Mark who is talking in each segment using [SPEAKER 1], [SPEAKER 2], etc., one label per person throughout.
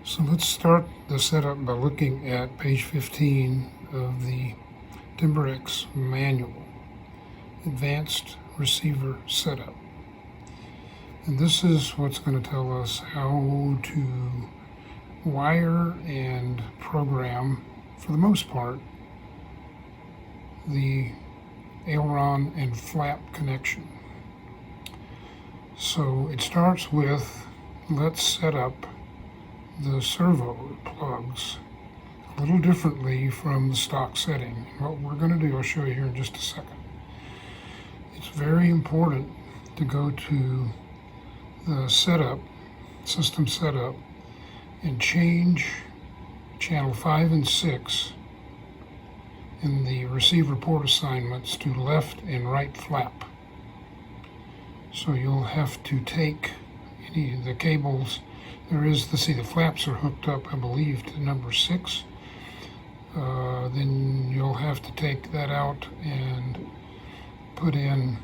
[SPEAKER 1] So let's start the setup by looking at page 15 of the Timber X manual, Advanced Receiver Setup. And this is what's going to tell us how to wire and program, for the most part, the aileron and flap connection. So it starts with, let's set up the servo plugs a little differently from the stock setting. And what we're going to do, I'll show you here in just a second. It's very important to go to the setup, system setup, and change channel 5 and 6 in the receiver port assignments to left and right flap. So you'll have to take any of the cables. There is, let's see, the flaps are hooked up, I believe, to number 6. Then you'll have to take that out and put in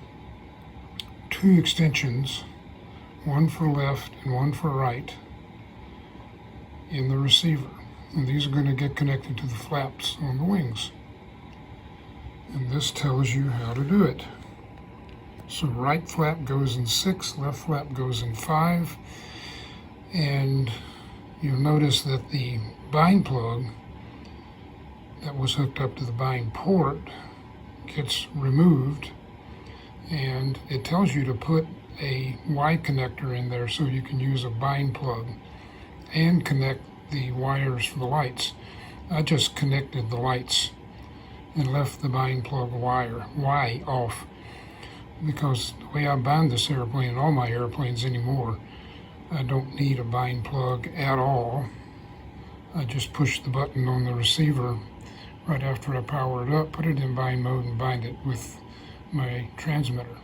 [SPEAKER 1] 2 extensions, one for left and one for right, in the receiver. And these are going to get connected to the flaps on the wings. And this tells you how to do it. So right flap goes in 6, left flap goes in 5. And you'll notice that the bind plug that was hooked up to the bind port gets removed, and it tells you to put a Y connector in there so you can use a bind plug and connect the wires for the lights. I just connected the lights and left the bind plug Y off, because the way I bind this airplane and all my airplanes anymore, I don't need a bind plug at all. I just push the button on the receiver right after I power it up, put it in bind mode, and bind it with my transmitter.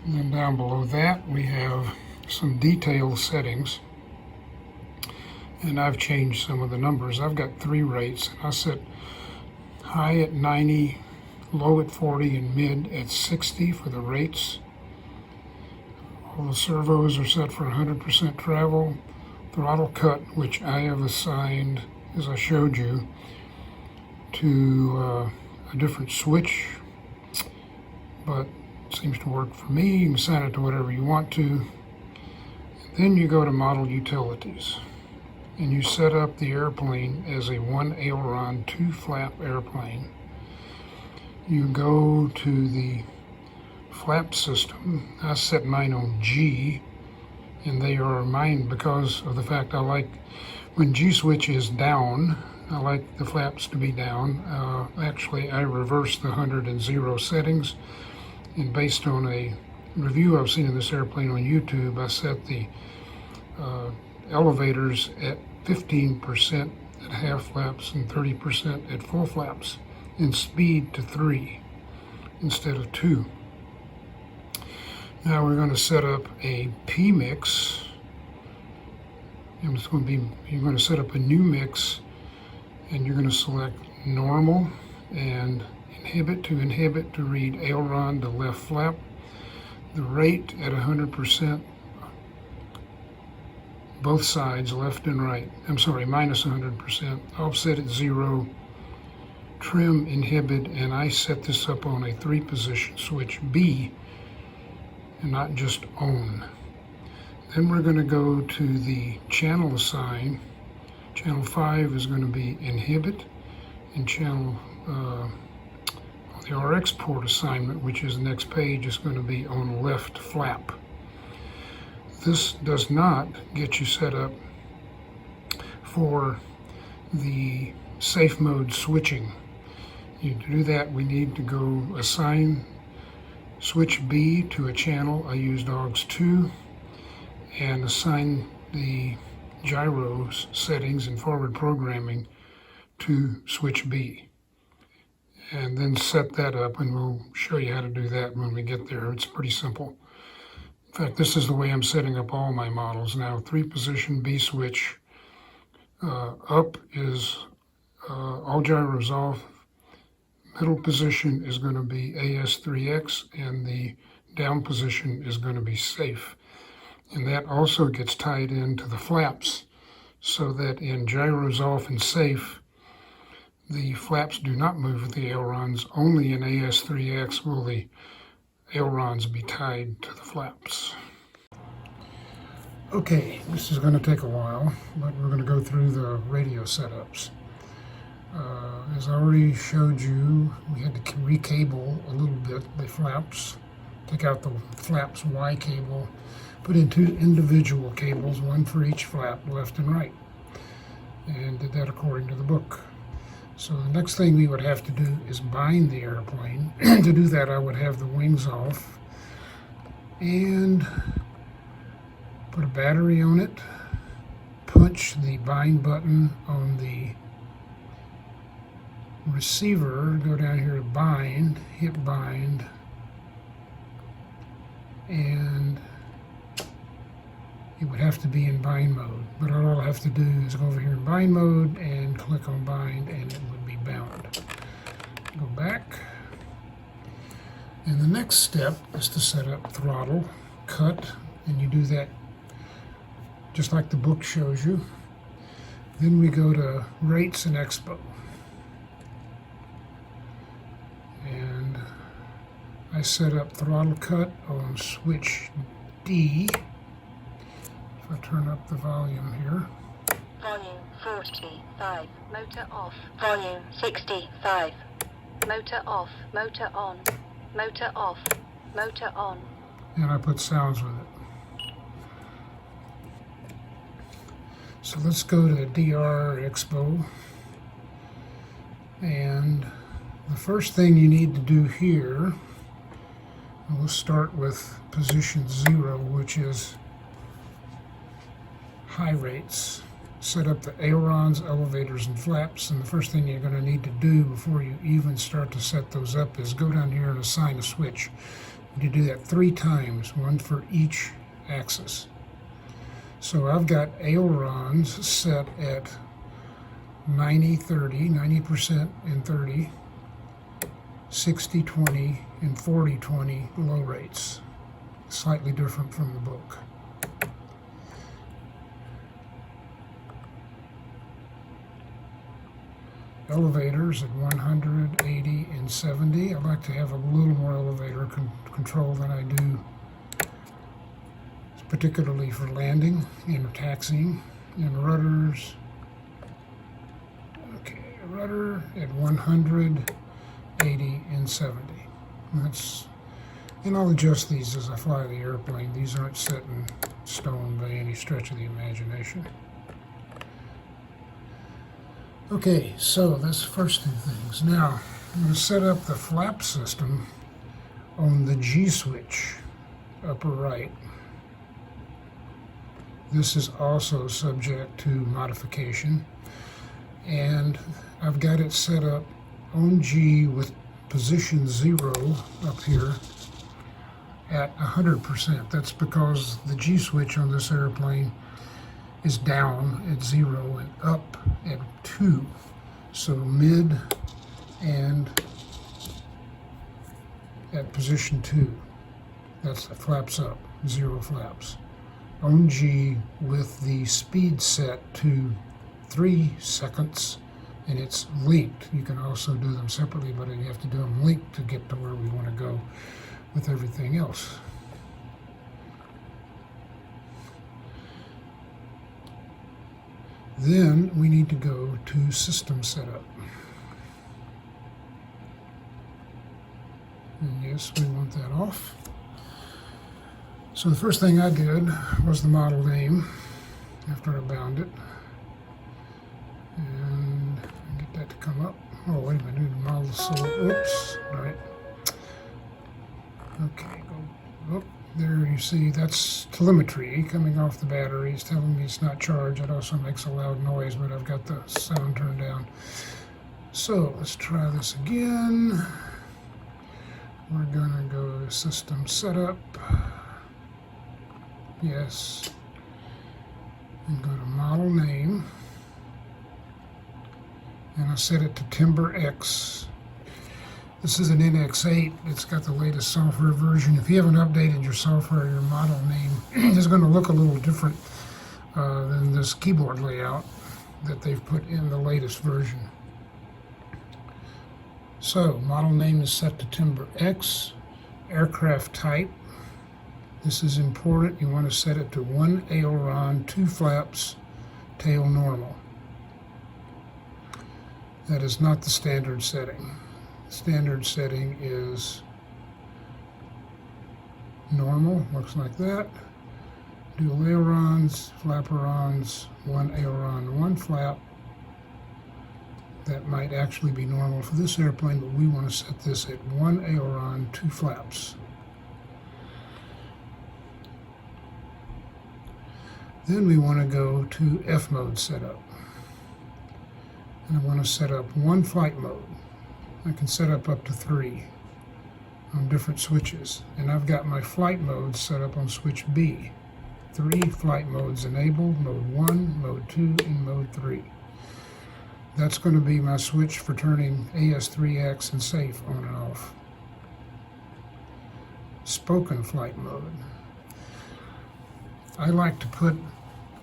[SPEAKER 1] And then down below that we have some detailed settings, and I've changed some of the numbers. I've got 3 rates, and I set high at 90, low at 40, and mid at 60 for the rates. All the servos are set for 100% travel. Throttle cut, which I have assigned, as I showed you, to a different switch, but it seems to work for me. You can assign it to whatever you want to. And then you go to Model Utilities, and you set up the airplane as a 1 aileron, 2 flap airplane. You go to the flap system. I set mine on G, and they are mine because of the fact I like, when G switch is down, I like the flaps to be down. Actually, I reversed the 100 and 0 settings, and based on a review I've seen of this airplane on YouTube, I set the elevators at 15% at half flaps and 30% at full flaps, and speed to 3 instead of 2. Now we're going to set up a P mix, and it's going to be, you're going to set up a new mix, and you're going to select normal and inhibit to read aileron to left flap, the rate at 100%, both sides, left and right, minus 100%, offset at 0, trim, inhibit, and I set this up on a 3-position switch B, and not just on. Then we're going to go to the channel assign. Channel 5 is going to be inhibit, and channel the RX port assignment, which is the next page, is going to be on left flap. This does not get you set up for the safe mode switching. To do that, we need to go assign switch B to a channel. I used AUX2, and assign the gyros settings and forward programming to switch B. And then set that up, and we'll show you how to do that when we get there. It's pretty simple. In fact, this is the way I'm setting up all my models now. 3-position B switch. Up is all gyros off. Middle position is going to be AS3X, and the down position is going to be safe. And that also gets tied into the flaps so that in gyros off and safe, the flaps do not move with the ailerons. Only in AS3X will the ailerons be tied to the flaps. Okay, this is going to take a while, but we're going to go through the radio setups. As I already showed you, we had to recable a little bit the flaps, take out the flaps Y cable, put in 2 individual cables, one for each flap, left and right, and did that according to the book. So the next thing we would have to do is bind the airplane. To do that, I would have the wings off and put a battery on it, punch the bind button on the receiver, go down here to bind, hit bind, and it would have to be in bind mode. But all I'll have to do is go over here in bind mode and click on bind, and it would be bound. Go back. And the next step is to set up throttle cut, and you do that just like the book shows you. Then we go to rates and expo. And I set up throttle cut on switch D. If I turn up the volume here.
[SPEAKER 2] Volume 45, motor off. Volume 65, motor off, motor on, motor off, motor on.
[SPEAKER 1] And I put sounds with it. So let's go to DR Expo. And the first thing you need to do here, we'll start with position 0, which is high rates. Set up the ailerons, elevators, and flaps, and the first thing you're going to need to do before you even start to set those up is go down here and assign a switch. You do that 3 times, one for each axis. So I've got ailerons set at 90-30, 90% and 30, 60-20, and 40-20 low rates. Slightly different from the book. Elevators at 100, 80, and 70. I like to have a little more elevator control than I do, particularly for landing and taxiing. And rudders, okay, rudder at 100, 80, and 70. And I'll adjust these as I fly the airplane. These aren't set in stone by any stretch of the imagination. Okay, so that's the first 2 things. Now, I'm going to set up the flap system on the G switch, upper right. This is also subject to modification. And I've got it set up on G with position 0 up here at 100%. That's because the G switch on this airplane is down at 0 and up at 2. So mid and at position 2. That's the flaps up, 0 flaps. On G with the speed set to 3 seconds, and it's linked. You can also do them separately, but you have to do them linked to get to where we want to go with everything else. Then we need to go to system setup. And yes, we want that off. So the first thing I did was the model name after I bound it. And get that to come up. Oh, wait a minute, I need the model select. Oops, right. Okay, go up. There you see, that's telemetry coming off the battery. It's telling me it's not charged. It also makes a loud noise, but I've got the sound turned down. So let's try this again. We're gonna go to system setup. Yes. And go to model name. And I set it to Timber X. This is an NX8. It's got the latest software version. If you haven't updated your software, your model name is going to look a little different than this keyboard layout that they've put in the latest version. So, model name is set to Timber X. Aircraft type. This is important. You want to set it to 1 aileron, 2 flaps, tail normal. That is not the standard setting. Standard setting is normal, looks like that. Dual ailerons, flaperons, 1 aileron, 1 flap. That might actually be normal for this airplane, but we want to set this at 1 aileron, 2 flaps. Then we want to go to F mode setup. And I want to set up 1 flight mode. I can set up to 3 on different switches. And I've got my flight mode set up on switch B. 3 flight modes enabled, mode 1, mode 2, and mode 3. That's going to be my switch for turning AS3X and safe on and off. Spoken flight mode. I like to put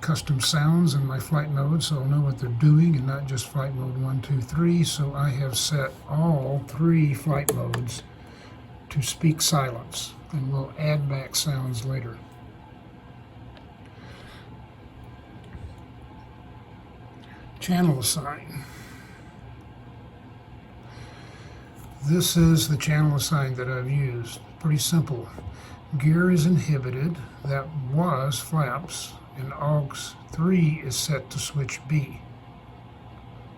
[SPEAKER 1] custom sounds in my flight mode so I'll know what they're doing and not just flight mode 1, 2, 3. So I have set all 3 flight modes to speak silence, and we'll add back sounds later. Channel assign. This is the channel assign that I've used. Pretty simple. Gear is inhibited. That was flaps. And AUX 3 is set to switch B.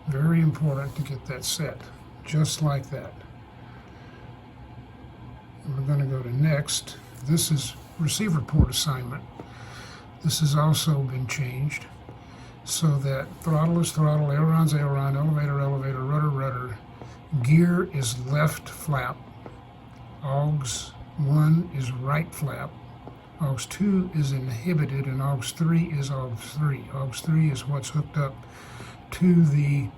[SPEAKER 1] Very important to get that set. Just like that. And we're going to go to next. This is receiver port assignment. This has also been changed, so that throttle is throttle, ailerons, aileron, elevator, elevator, rudder, rudder. Gear is left flap. AUX 1 is right flap. AUX 2 is inhibited, and AUX 3 is AUX 3. AUX 3 is what's hooked up to the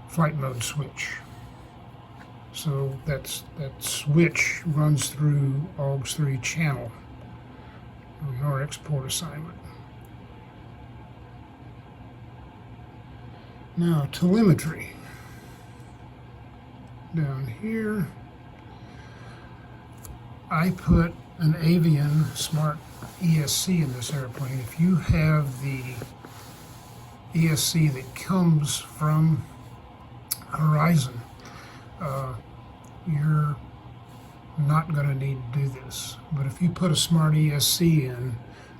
[SPEAKER 1] flight mode switch. So that switch runs through AUX 3 channel. Our export assignment. Now, telemetry. Down here, I put an Avian Smart ESC in this airplane. If you have the ESC that comes from Horizon, you're not going to need to do this. But if you put a Smart ESC in,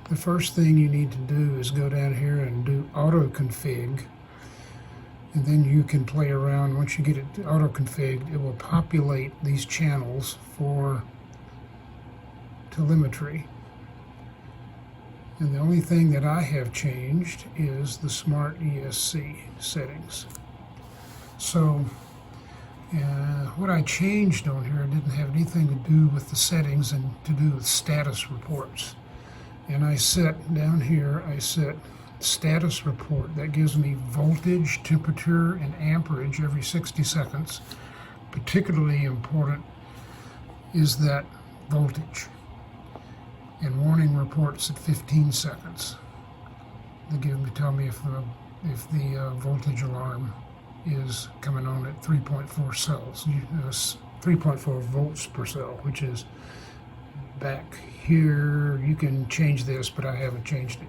[SPEAKER 1] the first thing you need to do is go down here and do auto config. And then you can play around. Once you get it auto configured, it will populate these channels for telemetry. And the only thing that I have changed is the Smart ESC settings. So what I changed on here didn't have anything to do with the settings and to do with status reports. And I set down here, I set status report. That gives me voltage, temperature, and amperage every 60 seconds. Particularly important is that voltage. And warning reports at 15 seconds. They tell me if the voltage alarm is coming on at 3.4 cells, 3.4 volts per cell, which is back here. You can change this, but I haven't changed it.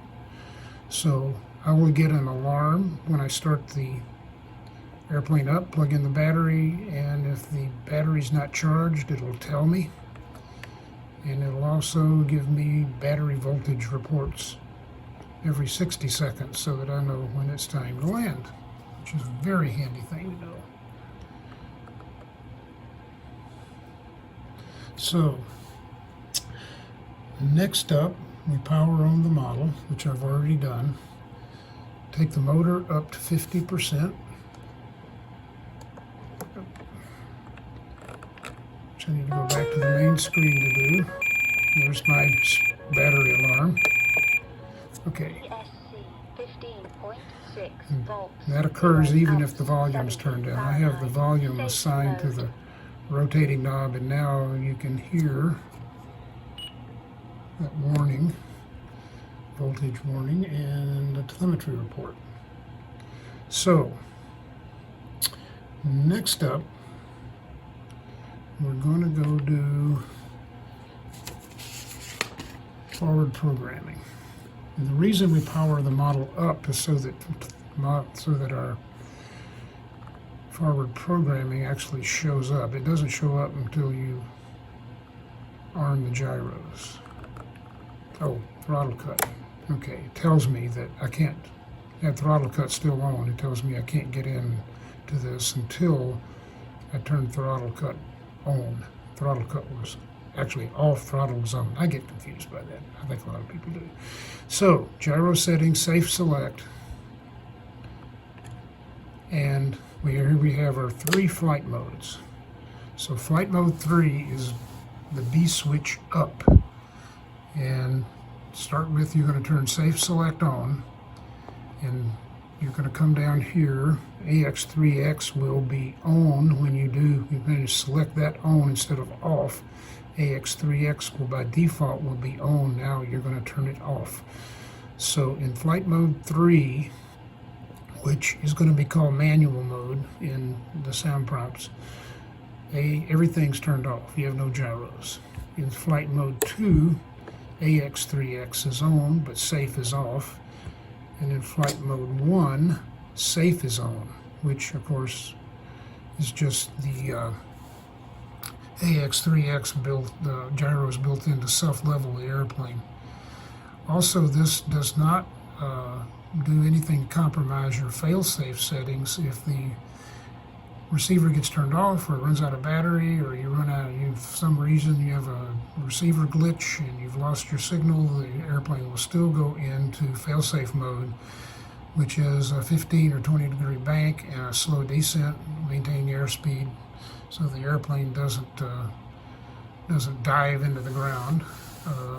[SPEAKER 1] So I will get an alarm when I start the airplane up, plug in the battery, and if the battery's not charged, it'll tell me. And it'll also give me battery voltage reports every 60 seconds so that I know when it's time to land, which is a very handy thing to know. So, next up, we power on the model, which I've already done. Take the motor up to 50%. Which I need to go back to the main screen to do. There's my battery alarm. Okay.
[SPEAKER 2] ESC 15.0. 6 volts.
[SPEAKER 1] And that occurs
[SPEAKER 2] 0
[SPEAKER 1] even
[SPEAKER 2] amps,
[SPEAKER 1] if the volume is
[SPEAKER 2] 70
[SPEAKER 1] turned down. I have the
[SPEAKER 2] Fahrenheit.
[SPEAKER 1] volume
[SPEAKER 2] Safe
[SPEAKER 1] assigned to
[SPEAKER 2] mode.
[SPEAKER 1] the rotating knob, and now you can hear that warning, voltage warning, and the telemetry report. So, next up, we're going to go do forward programming. And the reason we power the model up is so that our forward programming actually shows up. It doesn't show up until you arm the gyros. Oh, throttle cut. Okay, it tells me that I can't, that throttle cut still on. It tells me I can't get in to this until I turn throttle cut on. Throttle cut was actually off, throttle was on. I get confused by that. I think a lot of people do. So, gyro settings, safe select, and here we have our 3 flight modes. So flight mode 3 is the B switch up. And start with, you're going to turn safe select on, and you're going to come down here. AS3X will be on when you do, you're going to select that on instead of off. AS3X will by default will be on. Now you're going to turn it off. So in flight mode 3, which is going to be called manual mode in the sound prompts, everything's turned off. You have no gyros. In flight mode 2, AS3X is on, but safe is off. And in flight mode 1, safe is on, which of course is just the AS3X built, the gyros built into self-level the airplane. Also, this does not do anything to compromise your fail-safe settings. If the receiver gets turned off, or it runs out of battery, or you run out, for some reason you have a receiver glitch and you've lost your signal, the airplane will still go into fail-safe mode, which is a 15 or 20 degree bank and a slow descent, maintaining airspeed so the airplane doesn't dive into the ground,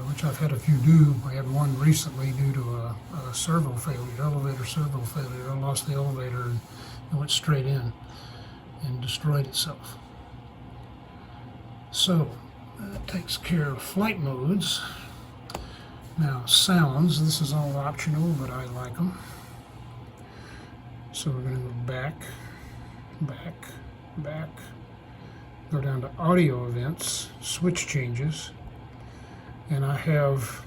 [SPEAKER 1] which I've had a few do. I had one recently due to a servo failure, elevator servo failure. I lost the elevator and it went straight in and destroyed itself. So that takes care of flight modes. Now sounds, this is all optional, but I like them. So we're going to go back, back, back, go down to audio events, switch changes, and I have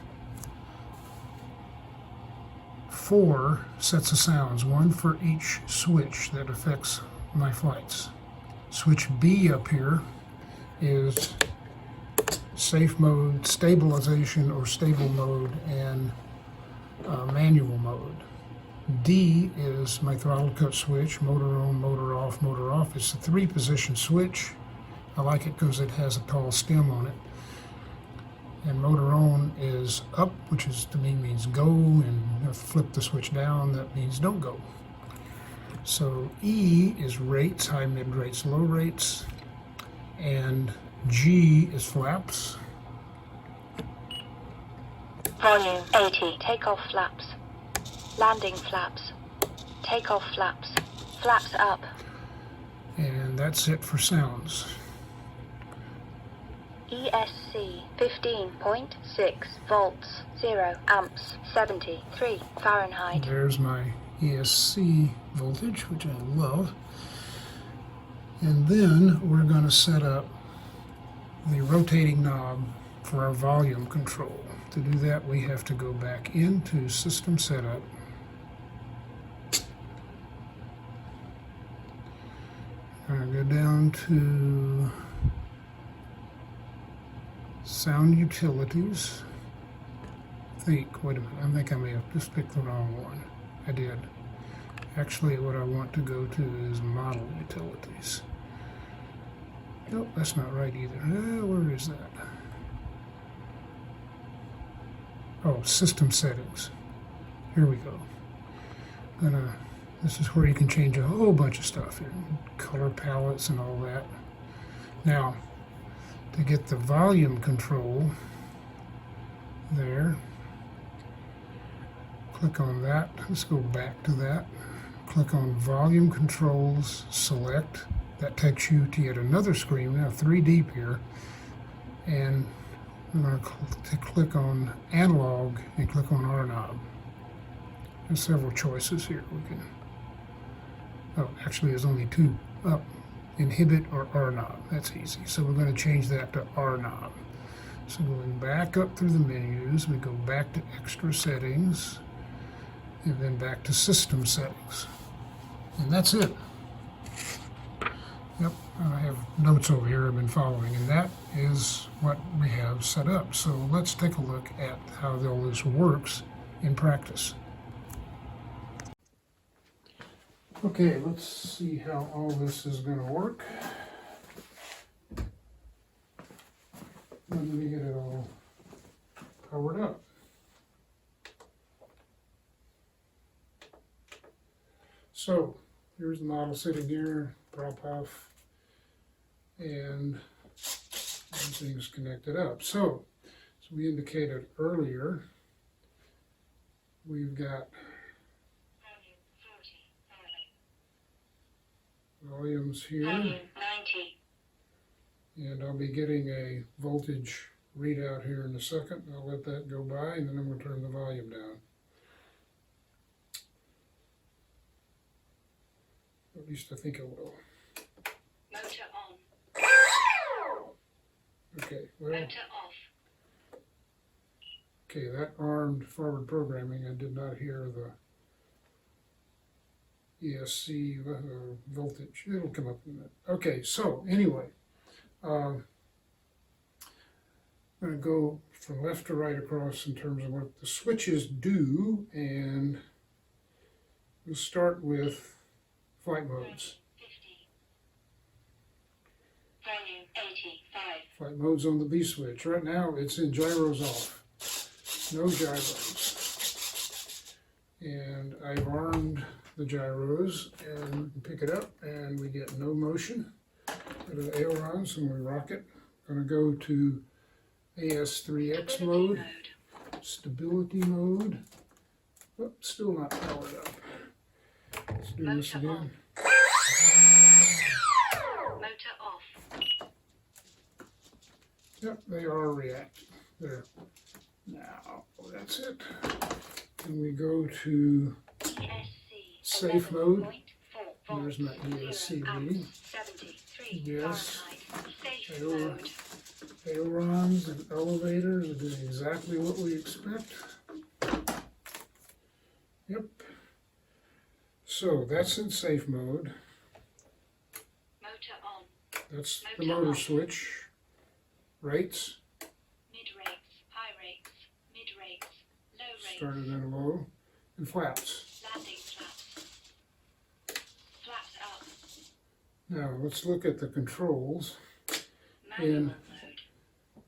[SPEAKER 1] 4 sets of sounds, one for each switch that affects my flights. Switch B up here is safe mode, stabilization or stable mode, and manual mode. D is my throttle cut switch, motor on, motor off, motor off. It's a 3-position switch. I like it because it has a tall stem on it. And motor on is up, which is to me means go, and flip the switch down, that means don't go. So E is rates, high, mid rates, low rates, and G is flaps.
[SPEAKER 2] Volume 80. Takeoff flaps. Landing flaps. Takeoff flaps. Flaps up.
[SPEAKER 1] And that's it for sounds.
[SPEAKER 2] ESC 15.6 volts, 0 amps, 73 Fahrenheit.
[SPEAKER 1] There's my ESC voltage, which I love. And then we're going to set up the rotating knob for our volume control. To do that, we have to go back into System Setup. I'm going to go down to Sound Utilities. Wait a minute, I think I may have just picked the wrong one. I did. Actually, what I want to go to is Model Utilities. Nope, that's not right either. Where is that? Oh, System Settings. Here we go. This is where you can change a whole bunch of stuff here. Color palettes and all that. Now, to get the volume control there, click on that. Let's go back to that. click on Volume Controls, select. That takes you to yet another screen. We have 3 deep here. And I'm going to click on Analog and click on R knob. There's several choices here. We can, oh, actually there's only 2, up, inhibit or R knob. That's easy. So we're going to change that to R knob. So going back up through the menus, we go back to Extra Settings, and then back to System Settings. And that's it. Yep, I have notes over here I've been following, and that is what we have set up. So let's take a look at how all this works in practice. Okay, let's see how all this is going to work. Let me get it all powered up. So here's the model sitting here, prop off, and everything's connected up. So as we indicated earlier, we've got volumes here, and I'll be getting a voltage readout here in a second. I'll let that go by, and then I'm going to turn the volume down. At least I think it will.
[SPEAKER 2] Motor on.
[SPEAKER 1] Okay, well,
[SPEAKER 2] Motor off.
[SPEAKER 1] okay, that armed forward programming, I did not hear the ESC voltage. It'll come up in a minute. Okay, so anyway, I'm going to go from left to right across in terms of what the switches do, and we'll start with flight modes.
[SPEAKER 2] 50. Volume 85.
[SPEAKER 1] Flight modes on the B switch. Right now it's in gyros off. No gyros. And I've armed the gyros, and we can pick it up and we get no motion. Go to the Aerons and we rock it. Going to go to AS3X mode. Stability mode. Oh, still not powered up. Let's do this again.
[SPEAKER 2] Motor off.
[SPEAKER 1] Yep, they are reacting. There. Now, that's it. And we go to safe mode. There's my ESC reading. Yes. Aerons and elevators are doing exactly what we expect. Yep. So that's in safe mode.
[SPEAKER 2] Motor on.
[SPEAKER 1] That's the motor switch. Rates.
[SPEAKER 2] Mid rates, high rates, mid rates, low rates.
[SPEAKER 1] Started in low. And flaps.
[SPEAKER 2] Landing flaps. Flaps up.
[SPEAKER 1] Now let's look at the controls.
[SPEAKER 2] Manual
[SPEAKER 1] In
[SPEAKER 2] mode.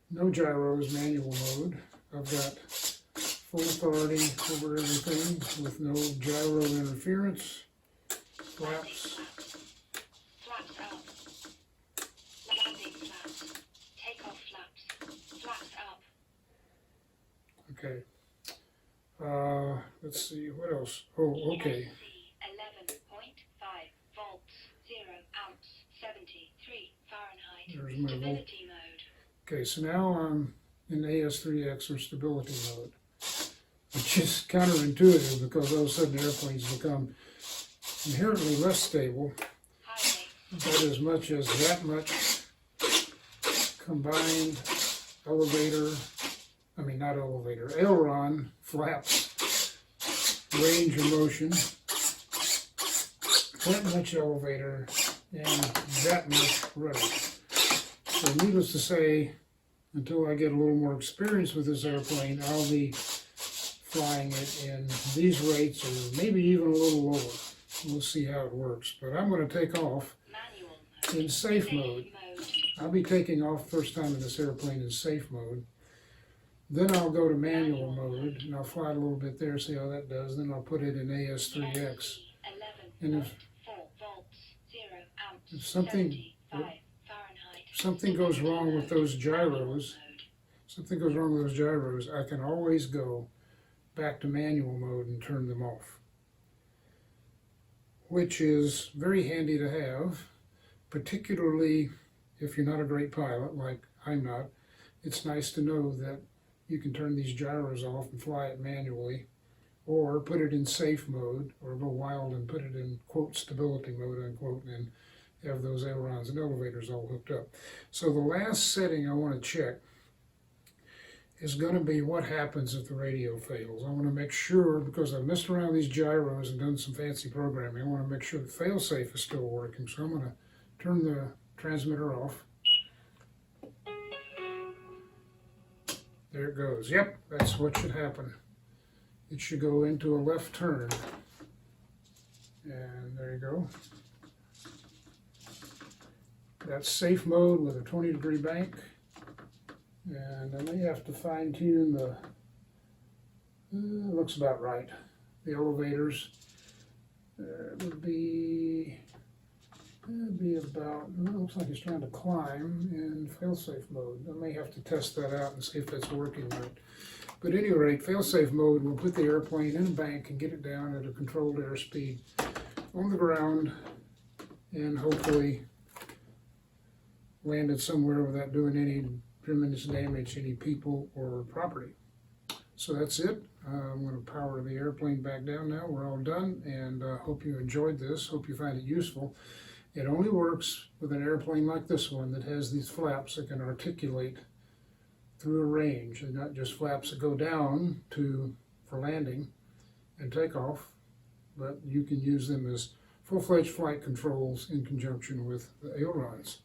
[SPEAKER 1] no gyros, manual mode. I've got full authority over everything with no gyro interference. Flaps.
[SPEAKER 2] Flaps up. Landing flaps. Takeoff flaps. Flaps up.
[SPEAKER 1] Okay. Let's see, what else? Oh, okay.
[SPEAKER 2] ESC 11.5 volts, 0 amps, 73 Fahrenheit.
[SPEAKER 1] There's my volt.
[SPEAKER 2] Stability mode.
[SPEAKER 1] Okay, so now I'm in AS3X or stability mode, which is counterintuitive because all of a sudden airplanes become inherently less stable.
[SPEAKER 2] High rates.
[SPEAKER 1] But as much as that much combined elevator, I mean not elevator, aileron, flaps, range of motion, that much elevator, and that much rudder. So needless to say, until I get a little more experience with this airplane, I'll be flying it in these rates or maybe even a little lower. We'll see how it works. But I'm going to take off
[SPEAKER 2] Manual mode.
[SPEAKER 1] in safe mode. I'll be taking off first time in this airplane in safe mode. Then I'll go to manual mode and I'll fly a little bit there, see how that does. Then I'll put it in AS3X. And if something goes wrong with those gyros, I can always go back to manual mode and turn them off. which is very handy to have, particularly if you're not a great pilot like I'm not. It's nice to know that you can turn these gyros off and fly it manually, or put it in safe mode, or go wild and put it in, quote, stability mode, unquote, and have those ailerons and elevators all hooked up. So the last setting I want to check is going to be what happens if the radio fails. I want to make sure, because I've messed around with these gyros and done some fancy programming, I want to make sure the failsafe is still working. So I'm going to turn the transmitter off. There it goes. Yep, that's what should happen. It should go into a left turn. And there you go. That's safe mode with a 20-degree bank. And I may have to fine tune the, looks about right. The elevators would be about, well, looks like it's trying to climb in failsafe mode. I may have to test that out and see if that's working right. But at any rate, failsafe mode will put the airplane in a bank and get it down at a controlled airspeed on the ground and hopefully land it somewhere without doing any tremendous damage to any people or property. So that's it. I'm going to power the airplane back down now. We're all done, and hope you enjoyed this. Hope you find it useful. It only works with an airplane like this one that has these flaps that can articulate through a range, and not just flaps that go down for landing and takeoff, but you can use them as full-fledged flight controls in conjunction with the ailerons.